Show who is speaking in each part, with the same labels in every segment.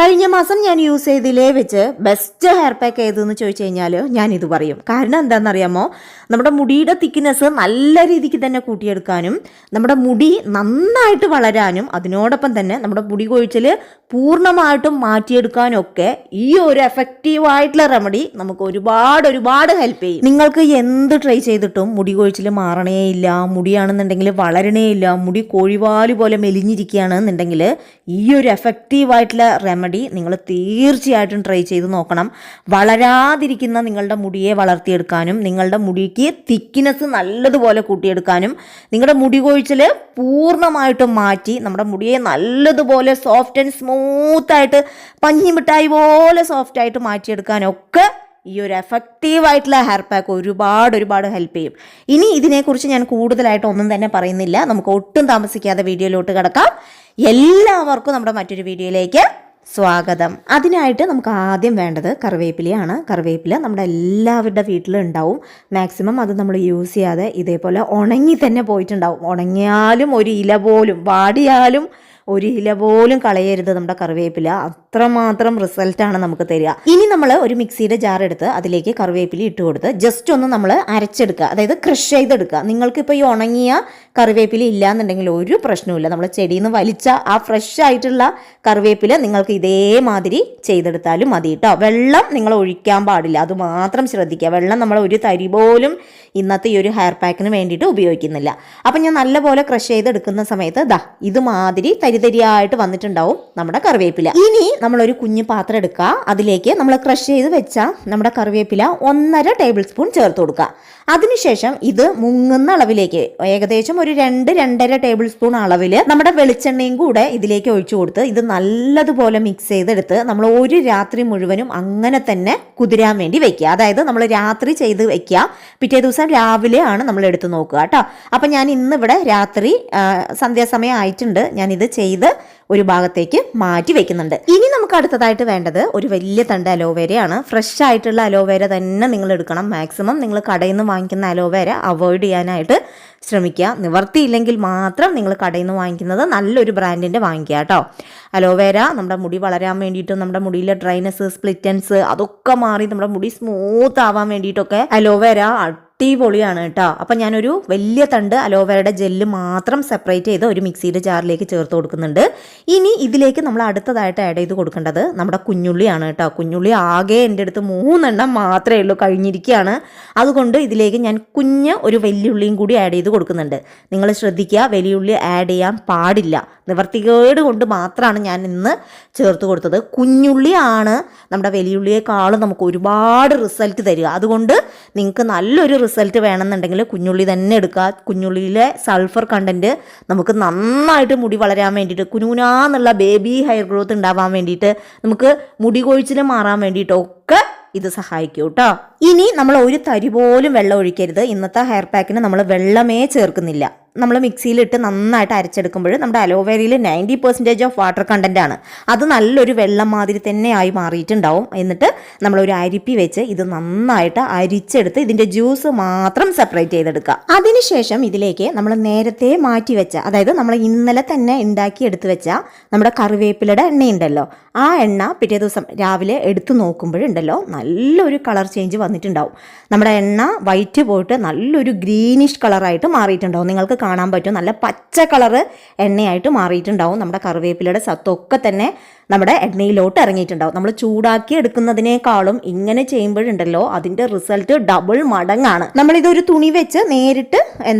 Speaker 1: കഴിഞ്ഞ മാസം ഞാൻ യൂസ് ചെയ്തതിലേ വെച്ച് ബെസ്റ്റ് ഹെയർ പാക്ക് ഏതെന്ന് ചോദിച്ചു കഴിഞ്ഞാൽ ഞാനിത് പറയും. കാരണം എന്താണെന്നറിയാമോ, നമ്മുടെ മുടിയുടെ തിക്നെസ് നല്ല രീതിക്ക് തന്നെ കൂട്ടിയെടുക്കാനും നമ്മുടെ മുടി നന്നായിട്ട് വളരാനും അതിനോടൊപ്പം തന്നെ നമ്മുടെ മുടി കൊഴിച്ചിൽ പൂർണ്ണമായിട്ടും മാറ്റിയെടുക്കാനും ഒക്കെ ഈ ഒരു എഫക്റ്റീവായിട്ടുള്ള റെമഡി നമുക്ക് ഒരുപാട് ഹെൽപ്പ് ചെയ്യും. നിങ്ങൾക്ക് എന്ത് ട്രൈ ചെയ്തിട്ടും മുടി കൊഴിച്ചിൽ മാറണേ ഇല്ല, മുടിയാണെന്നുണ്ടെങ്കിൽ വളരണേ ഇല്ല, മുടി കോഴിവാല് പോലെ മെലിഞ്ഞിരിക്കുകയാണെന്നുണ്ടെങ്കിൽ ഈ ഒരു എഫക്റ്റീവായിട്ടുള്ള റെമഡി നിങ്ങൾ തീർച്ചയായിട്ടും ട്രൈ ചെയ്ത് നോക്കണം. വളരാതിരിക്കുന്ന നിങ്ങളുടെ മുടിയെ വളർത്തിയെടുക്കാനും നിങ്ങളുടെ മുടിക്ക് തിക്നെസ് നല്ലതുപോലെ കൂട്ടിയെടുക്കാനും നിങ്ങളുടെ മുടി കൊഴിച്ചിൽ പൂർണ്ണമായിട്ടും മാറ്റി നമ്മുടെ മുടിയെ നല്ലതുപോലെ സോഫ്റ്റ് ആൻഡ് സ്മൂത്തായിട്ട് പഞ്ഞിമിഠായി പോലെ സോഫ്റ്റായിട്ട് മാറ്റിയെടുക്കാനൊക്കെ ഈ ഒരു എഫക്റ്റീവായിട്ടുള്ള ഹെയർ പാക്ക് ഒരുപാട് ഹെൽപ്പ് ചെയ്യും. ഇനി ഇതിനെക്കുറിച്ച് ഞാൻ കൂടുതലായിട്ട് ഒന്നും തന്നെ പറയുന്നില്ല. നമുക്ക് ഒട്ടും താമസിക്കാതെ വീഡിയോയിലോട്ട് കിടക്കാം. എല്ലാവർക്കും നമ്മുടെ മറ്റൊരു വീഡിയോയിലേക്ക് സ്വാഗതം. അതിനായിട്ട് നമുക്ക് ആദ്യം വേണ്ടത് കറിവേപ്പിലയാണ്. കറിവേപ്പില നമ്മുടെ എല്ലാവരുടെ വീട്ടിലും ഉണ്ടാവും. മാക്സിമം അത് നമ്മൾ യൂസ് ചെയ്യാതെ ഇതേപോലെ ഉണങ്ങി തന്നെ പോയിട്ടുണ്ടാവും. ഉണങ്ങിയാലും ഒരു ഇല പോലും, വാടിയാലും ഒരു ഇല പോലും കളയരുത് നമ്മുടെ കറിവേപ്പില. അത്രമാത്രം റിസൾട്ടാണ് നമുക്ക് തരിക. ഇനി നമ്മൾ ഒരു മിക്സിയുടെ ജാർ എടുത്ത് അതിലേക്ക് കറിവേപ്പില ഇട്ട് കൊടുത്ത് ജസ്റ്റ് ഒന്ന് നമ്മൾ അരച്ചെടുക്കുക, അതായത് ക്രഷ് ചെയ്തെടുക്കുക. നിങ്ങൾക്കിപ്പോൾ ഈ ഉണങ്ങിയ കറിവേപ്പില ഇല്ലയെന്നുണ്ടെങ്കിൽ ഒരു പ്രശ്നവുമില്ല. നമ്മൾ ചെടിയിൽ നിന്ന് വലിച്ച ആ ഫ്രഷ് ആയിട്ടുള്ള കറിവേപ്പില നിങ്ങൾക്ക് ഇതേമാതിരി ചെയ്തെടുത്താലും മതി കേട്ടോ. വെള്ളം നിങ്ങൾ ഒഴിക്കാൻ പാടില്ല, അത് മാത്രം ശ്രദ്ധിക്കുക. വെള്ളം നമ്മൾ ഒരു തരി പോലും ഇന്നത്തെ ഈ ഒരു ഹെയർ പാക്കിന് വേണ്ടിയിട്ട് ഉപയോഗിക്കുന്നില്ല. അപ്പം ഞാൻ നല്ലപോലെ ക്രഷ് ചെയ്തെടുക്കുന്ന സമയത്ത് ഇതുമാതിരി തരിതരിയായിട്ട് വന്നിട്ടുണ്ടാവും നമ്മുടെ കറിവേപ്പില. ഇനി നമ്മളൊരു കുഞ്ഞു പാത്രം എടുക്കുക, അതിലേക്ക് നമ്മൾ ക്രഷ് ചെയ്ത് വെച്ച നമ്മുടെ കറിവേപ്പില 1.5 ടേബിൾ സ്പൂൺ ചേർത്ത് കൊടുക്കുക. അതിനുശേഷം ഇത് മുങ്ങുന്ന അളവിലേക്ക് ഏകദേശം ഒരു 2-2.5 ടേബിൾ സ്പൂൺ അളവിൽ നമ്മുടെ വെളിച്ചെണ്ണയും കൂടെ ഇതിലേക്ക് ഒഴിച്ചു കൊടുത്ത് ഇത് നല്ലതുപോലെ മിക്സ് ചെയ്തെടുത്ത് നമ്മൾ ഒരു രാത്രി മുഴുവനും അങ്ങനെ തന്നെ കുതിരാൻ വേണ്ടി വെക്കുക. അതായത് നമ്മൾ രാത്രി ചെയ്ത് വെക്കുക, പിറ്റേ ദിവസം രാവിലെ ആണ് നമ്മൾ എടുത്ത് നോക്കുക കേട്ടോ. അപ്പം ഞാൻ ഇന്നിവിടെ രാത്രി സന്ധ്യാസമയം ആയിട്ടുണ്ട്, ഞാനിത് ചെയ്ത് ഒരു ഭാഗത്തേക്ക് മാറ്റി വെക്കുന്നുണ്ട്. ഇനി നമുക്ക് അടുത്തതായിട്ട് വേണ്ടത് ഒരു വലിയ തണ്ട് അലോവേരയാണ്. ഫ്രഷ് ആയിട്ടുള്ള അലോവേര തന്നെ നിങ്ങൾ എടുക്കണം. മാക്സിമം നിങ്ങൾ കടയിൽ നിന്ന് വാങ്ങിക്കുന്ന അലോവേര അവോയ്ഡ് ചെയ്യാനായിട്ട് ശ്രമിക്കുക. നിവർത്തിയില്ലെങ്കിൽ മാത്രം നിങ്ങൾ കടയിൽ നിന്ന് വാങ്ങിക്കുന്നത് നല്ലൊരു ബ്രാൻഡിൻ്റെ വാങ്ങിക്കുക കേട്ടോ. അലോവേര നമ്മുടെ മുടി വളരാൻ വേണ്ടിയിട്ടും നമ്മുടെ മുടിയിലെ ഡ്രൈനെസ്, സ്പ്ലിറ്റൻസ് അതൊക്കെ മാറി നമ്മുടെ മുടി സ്മൂത്ത് ആവാൻ വേണ്ടിയിട്ടൊക്കെ അലോവേര അടിപൊളിയാണ് കേട്ടോ. അപ്പം ഞാനൊരു വലിയ തണ്ട് അലോവേരയുടെ ജെല്ല് മാത്രം സെപ്പറേറ്റ് ചെയ്ത് ഒരു മിക്സിയുടെ ജാറിലേക്ക് ചേർത്ത് കൊടുക്കുന്നുണ്ട്. ഇനി ഇതിലേക്ക് നമ്മൾ അടുത്തതായിട്ട് ആഡ് ചെയ്ത് കൊടുക്കേണ്ടത് നമ്മുടെ കുഞ്ഞുള്ളിയാണ് കേട്ടോ. കുഞ്ഞുള്ളി ആകെ എൻ്റെ അടുത്ത് 3 എണ്ണം മാത്രമേ ഉള്ളൂ, കഴിഞ്ഞിരിക്കുകയാണ്. അതുകൊണ്ട് ഇതിലേക്ക് ഞാൻ ഒരു വലിയുള്ളിയും കൂടി ആഡ് ചെയ്ത് കൊടുക്കുന്നുണ്ട്. നിങ്ങൾ ശ്രദ്ധിക്കുക, വലിയുള്ളി ആഡ് ചെയ്യാൻ പാടില്ല. നിവർത്തികേട് കൊണ്ട് മാത്രമാണ് ഞാൻ ഇന്ന് ചേർത്ത് കൊടുത്തത്. കുഞ്ഞുള്ളിയാണ് നമ്മുടെ വലിയുള്ളിയേക്കാളും നമുക്ക് ഒരുപാട് റിസൾട്ട് തരിക. അതുകൊണ്ട് നിങ്ങൾക്ക് നല്ലൊരു റിസൾട്ട് വേണമെന്നുണ്ടെങ്കിൽ കുഞ്ഞുള്ളി തന്നെ എടുക്കുക. കുഞ്ഞുള്ളിയിലെ സൾഫർ കണ്ടന്റ് നമുക്ക് നന്നായിട്ട് മുടി വളരാൻ വേണ്ടിയിട്ട്, കുനുകുനാന്നുള്ള ബേബി ഹെയർ ഗ്രോത്ത് ഉണ്ടാവാൻ വേണ്ടിയിട്ട്, നമുക്ക് മുടി കൊഴിച്ചിൽ മാറാൻ വേണ്ടിയിട്ടൊക്കെ ഇത് സഹായിക്കും കേട്ടോ. ഇനി നമ്മൾ ഒരു തരി പോലും വെള്ളം ഒഴിക്കരുത്. ഇന്നത്തെ ഹെയർ പാക്കിന് നമ്മൾ വെള്ളമേ ചേർക്കുന്നില്ല. നമ്മൾ മിക്സിയിലിട്ട് നന്നായിട്ട് അരച്ചെടുക്കുമ്പോൾ നമ്മുടെ അലോവേരയിൽ 90% ഓഫ് വാട്ടർ കണ്ടന്റ് ആണ്. അത് നല്ലൊരു വെള്ളം മാതിരി തന്നെ ആയി മാറിയിട്ടുണ്ടാവും. എന്നിട്ട് നമ്മളൊരു അരിപ്പി വെച്ച് ഇത് നന്നായിട്ട് അരിച്ചെടുത്ത് ഇതിൻ്റെ ജ്യൂസ് മാത്രം സെപ്പറേറ്റ് ചെയ്തെടുക്കുക. അതിനുശേഷം ഇതിലേക്ക് നമ്മൾ നേരത്തെ മാറ്റി വെച്ച, അതായത് നമ്മൾ ഇന്നലെ തന്നെ ഉണ്ടാക്കി എടുത്ത് വെച്ച നമ്മുടെ കറിവേപ്പിലയുടെ എണ്ണയുണ്ടല്ലോ, ആ എണ്ണ പിറ്റേ ദിവസം രാവിലെ എടുത്ത് നോക്കുമ്പോഴുണ്ടല്ലോ നല്ലൊരു കളർ ചേഞ്ച് വന്നിട്ടുണ്ടാവും. നമ്മുടെ എണ്ണ വൈറ്റ് പോയിട്ട് നല്ലൊരു ഗ്രീനിഷ് കളറായിട്ട് മാറിയിട്ടുണ്ടാവും. നിങ്ങൾക്ക് കാണാൻ പറ്റും, നല്ല പച്ച കളറ് എണ്ണയായിട്ട് മാറിയിട്ടുണ്ടാവും. നമ്മുടെ കറിവേപ്പിലയുടെ സത്തൊക്കെ തന്നെ നമ്മുടെ എണ്ണയിലോട്ട് ഇറങ്ങിയിട്ടുണ്ടാവും. നമ്മൾ ചൂടാക്കി എടുക്കുന്നതിനേക്കാളും ഇങ്ങനെ ചെയ്യുമ്പോഴുണ്ടല്ലോ അതിൻ്റെ റിസൾട്ട് ഡബിൾ മടങ്ങാണ്. നമ്മളിതൊരു തുണി വെച്ച് നേരിട്ട്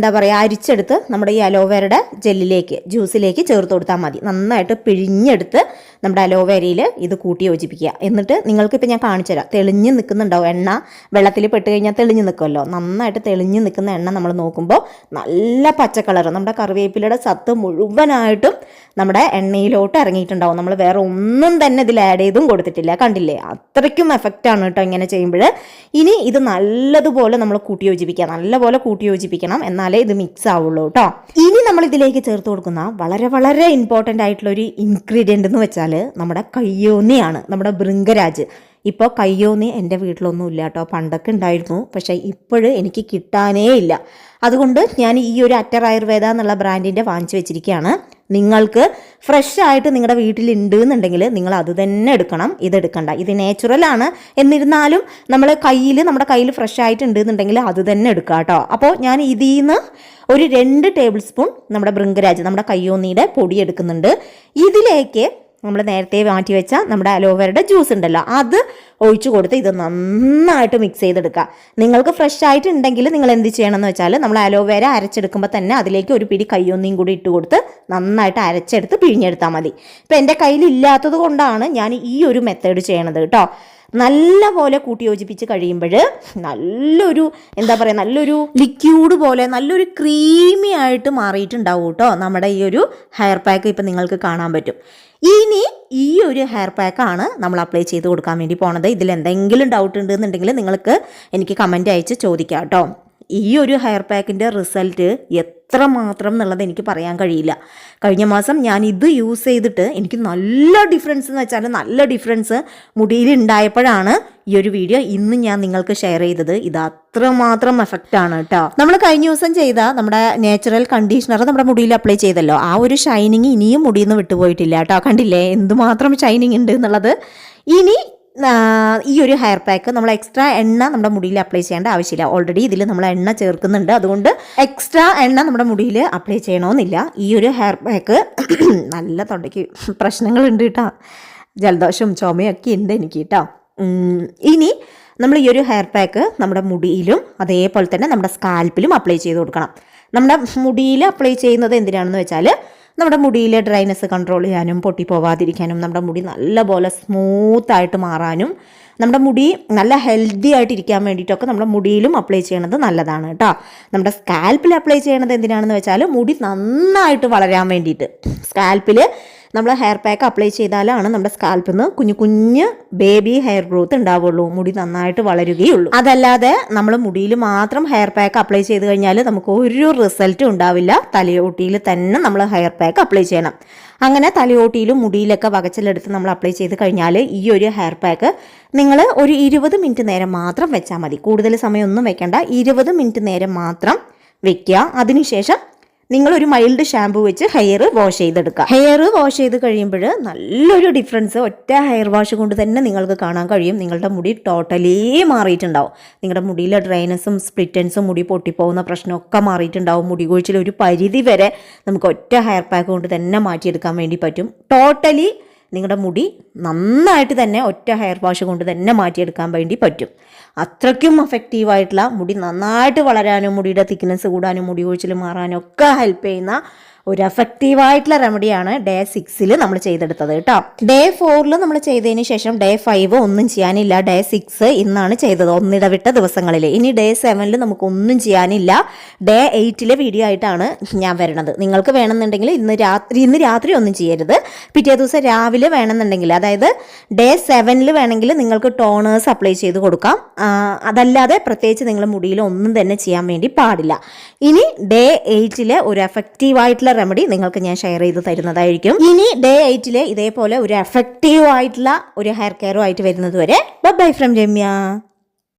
Speaker 1: അരിച്ചെടുത്ത് നമ്മുടെ ഈ അലോവേരയുടെ ജെല്ലിലേക്ക്, ജ്യൂസിലേക്ക് ചേർത്ത് കൊടുത്താൽ മതി. നന്നായിട്ട് പിഴിഞ്ഞെടുത്ത് നമ്മുടെ അലോവേരയിൽ ഇത് കൂട്ടി യോജിപ്പിക്കുക. എന്നിട്ട് നിങ്ങൾക്കിപ്പോൾ ഞാൻ കാണിച്ചു തരാം, തെളിഞ്ഞ് നിൽക്കുന്നുണ്ടാവും എണ്ണ. വെള്ളത്തിൽ പെട്ട് കഴിഞ്ഞാൽ തെളിഞ്ഞ് നിൽക്കുമല്ലോ. നന്നായിട്ട് തെളിഞ്ഞ് നിൽക്കുന്ന എണ്ണ നമ്മൾ നോക്കുമ്പോൾ നല്ല പച്ച കളർ, നമ്മുടെ കറിവേപ്പിലയുടെ സത്ത് മുഴുവനായിട്ടും നമ്മുടെ എണ്ണയിലോട്ട് ഇറങ്ങിയിട്ടുണ്ടാവും. നമ്മൾ വേറെ ഒന്നും തന്നെ ഇതിൽ ആഡ് ചെയ്തും കൊടുത്തിട്ടില്ല. കണ്ടില്ലേ, അത്രയ്ക്കും എഫക്റ്റാണ് കേട്ടോ ഇങ്ങനെ ചെയ്യുമ്പോൾ. ഇനി ഇത് നല്ലതുപോലെ നമ്മൾ കൂട്ടി യോജിപ്പിക്കുക, നല്ലപോലെ കൂട്ടി യോജിപ്പിക്കണം, എന്നാലേ ഇത് മിക്സ് ആവുള്ളൂ കേട്ടോ. ഇനി നമ്മൾ ഇതിലേക്ക് ചേർത്ത് കൊടുക്കുന്ന വളരെ ഇമ്പോർട്ടൻ്റ് ആയിട്ടുള്ള ഒരു ഇൻഗ്രീഡിയൻ്റ് എന്ന് വെച്ചാൽ നമ്മുടെ കയ്യോന്നിയാണ്, നമ്മുടെ ഭൃംഗരാജ്. ഇപ്പോൾ കയ്യോന്നി എൻ്റെ വീട്ടിലൊന്നും ഇല്ല കേട്ടോ. പണ്ടൊക്കെ ഉണ്ടായിരുന്നു, പക്ഷേ ഇപ്പോഴും എനിക്ക് കിട്ടാനേ ഇല്ല. അതുകൊണ്ട് ഞാൻ ഈ ഒരു അറ്റർ ആയുർവേദ എന്നുള്ള ബ്രാൻഡിൻ്റെ വാങ്ങിച്ചു വെച്ചിരിക്കുകയാണ്. നിങ്ങൾക്ക് ഫ്രഷ് ആയിട്ട് നിങ്ങളുടെ വീട്ടിലുണ്ട് എന്നുണ്ടെങ്കിൽ നിങ്ങൾ അത് തന്നെ എടുക്കണം, ഇതെടുക്കണ്ട. ഇത് നാച്ചുറലാണ്, എന്നിരുന്നാലും നമ്മുടെ കയ്യിൽ ഫ്രഷ് ആയിട്ട് ഉണ്ട് എന്നുണ്ടെങ്കിൽ അത് തന്നെ എടുക്കുക കേട്ടോ. അപ്പോൾ ഞാൻ ഇതിൽ നിന്ന് ഒരു 2 ടേബിൾ സ്പൂൺ നമ്മുടെ ഭൃംഗരാജ്, നമ്മുടെ കയ്യോന്നിയുടെ പൊടി എടുക്കുന്നുണ്ട്. ഇതിലേക്ക് നമ്മൾ നേരത്തെ മാറ്റി വെച്ച നമ്മുടെ അലോവേരയുടെ ജ്യൂസ് ഉണ്ടല്ലോ, അത് ഒഴിച്ചു കൊടുത്ത് ഇത് നന്നായിട്ട് മിക്സ് ചെയ്തെടുക്കുക. നിങ്ങൾക്ക് ഫ്രഷ് ആയിട്ട് ഉണ്ടെങ്കിൽ നിങ്ങൾ എന്ത് ചെയ്യണമെന്ന് വെച്ചാൽ, നമ്മൾ അലോവേര അരച്ചെടുക്കുമ്പോൾ തന്നെ അതിലേക്ക് ഒരു പിടി കയ്യൊന്നിയും കൂടി ഇട്ട് കൊടുത്ത് നന്നായിട്ട് അരച്ചെടുത്ത് പിഴിഞ്ഞെടുത്താൽ മതി. ഇപ്പം എൻ്റെ കയ്യിൽ ഇല്ലാത്തത് കൊണ്ടാണ് ഞാൻ ഈ ഒരു മെത്തേഡ് ചെയ്യണത് കേട്ടോ. നല്ല പോലെ കൂട്ടി യോജിപ്പിച്ച് കഴിയുമ്പോൾ നല്ലൊരു നല്ലൊരു ലിക്യൂഡ് പോലെ നല്ലൊരു ക്രീമി ആയിട്ട് മാറിയിട്ടുണ്ടാവും കേട്ടോ നമ്മുടെ ഈ ഒരു ഹെയർ പാക്ക്. ഇപ്പം നിങ്ങൾക്ക് കാണാൻ പറ്റും. ഇനി ഈ ഒരു ഹെയർ പാക്കാണ് നമ്മൾ അപ്ലൈ ചെയ്ത് കൊടുക്കാൻ വേണ്ടി പോണത്. ഇതിൽ എന്തെങ്കിലും ഡൗട്ട് ഉണ്ടെന്നുണ്ടെങ്കിൽ നിങ്ങൾക്ക് എനിക്ക് കമൻറ്റ് അയച്ച് ചോദിക്കാം കേട്ടോ. ഈ ഒരു ഹെയർ പാക്കിൻ്റെ റിസൾട്ട് എത്രമാത്രം എന്നുള്ളത് എനിക്ക് പറയാൻ കഴിയില്ല. കഴിഞ്ഞ മാസം ഞാൻ ഇത് യൂസ് ചെയ്തിട്ട് എനിക്ക് നല്ല ഡിഫറൻസ് എന്ന് വെച്ചാൽ നല്ല ഡിഫറൻസ് മുടിയിൽ ഉണ്ടായപ്പോഴാണ് ഈ ഒരു വീഡിയോ ഇന്ന് ഞാൻ നിങ്ങൾക്ക് ഷെയർ ചെയ്തത്. ഇത് അത്രമാത്രം എഫക്റ്റാണ് കേട്ടോ. നമ്മൾ കഴിഞ്ഞ ദിവസം ചെയ്ത നമ്മുടെ നാച്ചുറൽ കണ്ടീഷണർ നമ്മുടെ മുടിയിൽ അപ്ലൈ ചെയ്തല്ലോ, ആ ഒരു ഷൈനിങ് ഇനിയും മുടിയിൽ നിന്ന് വിട്ടുപോയിട്ടില്ല കേട്ടോ. കണ്ടില്ലേ എന്തുമാത്രം ഷൈനിങ് ഉണ്ട് എന്നുള്ളത്. ഇനി ഈ ഒരു ഹെയർ പാക്ക് നമ്മൾ എക്സ്ട്രാ എണ്ണ നമ്മുടെ മുടിയിൽ അപ്ലൈ ചെയ്യേണ്ട ആവശ്യമില്ല. ഓൾറെഡി ഇതിൽ നമ്മൾ എണ്ണ ചേർക്കുന്നുണ്ട്, അതുകൊണ്ട് എക്സ്ട്രാ എണ്ണ നമ്മുടെ മുടിയിൽ അപ്ലൈ ചെയ്യണമെന്നില്ല. ഈ ഒരു ഹെയർ പാക്ക് നല്ല തൊണ്ടയ്ക്ക് പ്രശ്നങ്ങളുണ്ട് കേട്ടോ, ജലദോഷവും ചുമയൊക്കെ ഉണ്ട് എനിക്ക് കേട്ടോ. ഇനി നമ്മൾ ഈ ഒരു ഹെയർ പാക്ക് നമ്മുടെ മുടിയിലും അതേപോലെ തന്നെ നമ്മുടെ സ്കാൽപ്പിലും അപ്ലൈ ചെയ്ത് കൊടുക്കണം. നമ്മുടെ മുടിയിൽ അപ്ലൈ ചെയ്യുന്നത് എന്തിനാണെന്ന് വെച്ചാൽ, നമ്മുടെ മുടിയിലെ ഡ്രൈനെസ് കൺട്രോൾ ചെയ്യാനും പൊട്ടിപ്പോവാതിരിക്കാനും നമ്മുടെ മുടി നല്ലപോലെ സ്മൂത്തായിട്ട് മാറാനും നമ്മുടെ മുടി നല്ല ഹെൽത്തി ആയിട്ടിരിക്കാൻ വേണ്ടിയിട്ടൊക്കെ നമ്മുടെ മുടിയിലും അപ്ലൈ ചെയ്യണത് നല്ലതാണ് കേട്ടോ. നമ്മുടെ സ്കാൽപ്പിൽ അപ്ലൈ ചെയ്യണത് എന്തിനാണെന്ന് വെച്ചാൽ, മുടി നന്നായിട്ട് വളരാൻ വേണ്ടിയിട്ട്. സ്കാൽപ്പിൽ നമ്മൾ ഹെയർ പാക്ക് അപ്ലൈ ചെയ്താലാണ് നമ്മുടെ സ്കാൽപ്പിൽ നിന്ന് കുഞ്ഞു കുഞ്ഞ് ബേബി ഹെയർ ഗ്രോത്ത് ഉണ്ടാവുള്ളൂ, മുടി നന്നായിട്ട് വളരുകയുള്ളൂ. അതല്ലാതെ നമ്മൾ മുടിയിൽ മാത്രം ഹെയർ പാക്ക് അപ്ലൈ ചെയ്ത് കഴിഞ്ഞാൽ നമുക്ക് ഒരു റിസൾട്ടും ഉണ്ടാവില്ല. തലയോട്ടിയിൽ തന്നെ നമ്മൾ ഹെയർ പാക്ക് അപ്ലൈ ചെയ്യണം. അങ്ങനെ തലയോട്ടിയിലും മുടിയിലൊക്കെ വകച്ചിലെടുത്ത് നമ്മൾ അപ്ലൈ ചെയ്ത് കഴിഞ്ഞാൽ ഈ ഒരു ഹെയർ പാക്ക് നിങ്ങൾ ഒരു 20 മിനിറ്റ് നേരം മാത്രം വെച്ചാൽ മതി. കൂടുതൽ സമയമൊന്നും വെക്കേണ്ട, 20 മിനിറ്റ് നേരം മാത്രം വെക്കുക. അതിനുശേഷം നിങ്ങളൊരു മൈൽഡ് ഷാമ്പു വെച്ച് ഹെയർ വാഷ് ചെയ്തെടുക്കുക. ഹെയർ വാഷ് ചെയ്ത് കഴിയുമ്പോൾ നല്ലൊരു ഡിഫറൻസ് ഒറ്റ ഹെയർ വാഷ് കൊണ്ട് തന്നെ നിങ്ങൾക്ക് കാണാൻ കഴിയും. നിങ്ങളുടെ മുടി ടോട്ടലി മാറിയിട്ടുണ്ടാവും. നിങ്ങളുടെ മുടിയിലെ ഡ്രൈനസും സ്പ്ലിറ്റൻസും മുടി പൊട്ടിപ്പോകുന്ന പ്രശ്നമൊക്കെ മാറിയിട്ടുണ്ടാവും. മുടി കൊഴിച്ചിൽ ഒരു പരിധി വരെ നമുക്ക് ഒറ്റ ഹെയർ പാക്ക് കൊണ്ട് തന്നെ മാറ്റിയെടുക്കാൻ വേണ്ടി പറ്റും. ടോട്ടലി നിങ്ങളുടെ മുടി നന്നായിട്ട് തന്നെ ഒറ്റ ഹെയർ വാഷ് കൊണ്ട് തന്നെ മാറ്റിയെടുക്കാൻ വേണ്ടി പറ്റും. അത്രയ്ക്കും എഫക്റ്റീവായിട്ടുള്ള, മുടി നന്നായിട്ട് വളരാനും മുടിയുടെ തിക്നെസ് കൂടാനും മുടി കൊഴിച്ചിൽ മാറാനും ഒക്കെ ഹെൽപ്പ് ചെയ്യുന്ന ഒരു എഫക്റ്റീവായിട്ടുള്ള റെമഡിയാണ് ഡേ 6 നമ്മൾ ചെയ്തെടുത്തത് കേട്ടോ. ഡേ 4 നമ്മൾ ചെയ്തതിന് ശേഷം ഡേ 5 ഒന്നും ചെയ്യാനില്ല. ഡേ 6 ഇന്നാണ് ചെയ്തത്, ഒന്നിടവിട്ട ദിവസങ്ങളിൽ. ഇനി ഡേ 7 നമുക്കൊന്നും ചെയ്യാനില്ല. ഡേ 8 വീഡിയോ ആയിട്ടാണ് ഞാൻ വരണത്. നിങ്ങൾക്ക് വേണമെന്നുണ്ടെങ്കിൽ ഇന്ന് രാത്രി ഒന്നും ചെയ്യരുത്. പിറ്റേ ദിവസം രാവിലെ വേണമെന്നുണ്ടെങ്കിൽ, അതായത് ഡേ 7 വേണമെങ്കിൽ നിങ്ങൾക്ക് ടോണേഴ്സ് അപ്ലൈ ചെയ്ത് കൊടുക്കാം. അതല്ലാതെ പ്രത്യേകിച്ച് നിങ്ങൾ മുടിയിൽ ഒന്നും തന്നെ ചെയ്യാൻ വേണ്ടി പാടില്ല. ഇനി ഡേ 8 ഒരു എഫക്റ്റീവായിട്ടുള്ള റെമഡി നിങ്ങൾക്ക് ഞാൻ ഷെയർ ചെയ്ത് തരുന്നതായിരിക്കും. ഇനി ഡേ 8 ഇതേപോലെ ഒരു എഫക്റ്റീവ് ആയിട്ടുള്ള ഒരു ഹെയർ കെയറും ആയിട്ട് വരുന്നത് വരെ ബൈ ഫ്രം രമ്യ.